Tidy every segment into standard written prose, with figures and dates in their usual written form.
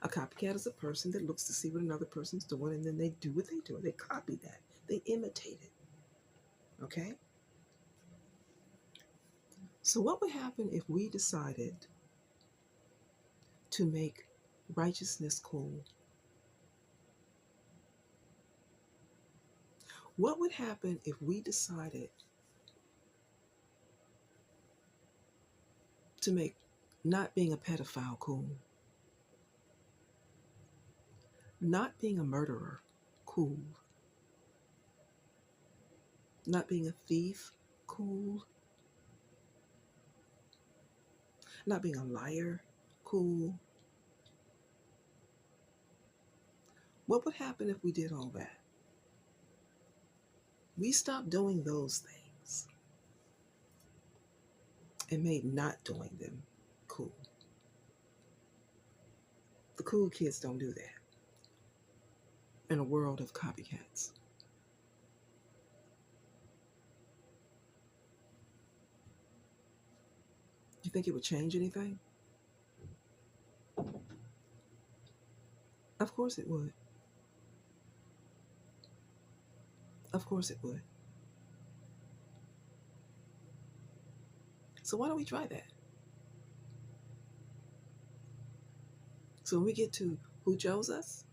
A copycat is a person that looks to see what another person's doing and then they do what they do. They copy that. They imitate it. Okay? So, what would happen if we decided to make righteousness cool? What would happen if we decided to make not being a pedophile cool? Not being a murderer cool? Not being a thief cool? Not being a liar cool? What would happen if we did all that? We stopped doing those things and made not doing them cool. The cool kids don't do that in a world of copycats. You think it would change anything? Of course it would. Of course it would. So why don't we try that? So when we get to who chose us,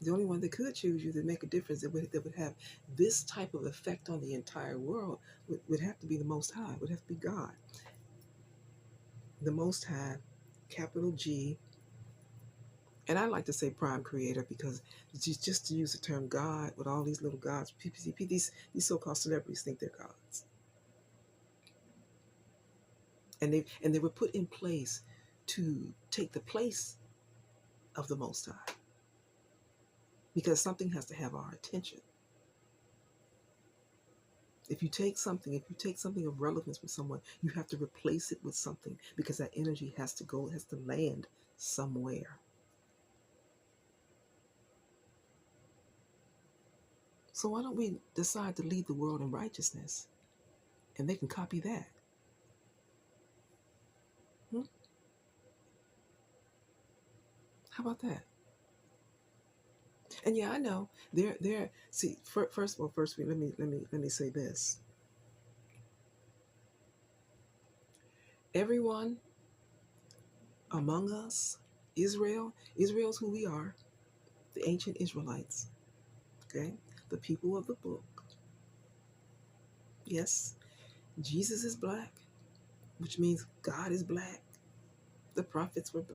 the only one that could choose you to make a difference that would have this type of effect on the entire world would have to be the Most High, would have to be God. The Most High, capital G, and I like to say prime creator because just to use the term God with all these little gods, these so-called celebrities think they're gods. And they were put in place to take the place of the Most High because something has to have our attention. If you take something of relevance from someone, you have to replace it with something because that energy has to go, has to land somewhere. So why don't we decide to lead the world in righteousness? And they can copy that. Hmm? How about that? And yeah, I know there. See, first of all, let me say this. Everyone among us, Israel's who we are, the ancient Israelites, okay, the people of the book. Yes, Jesus is black, which means God is black. The prophets were black.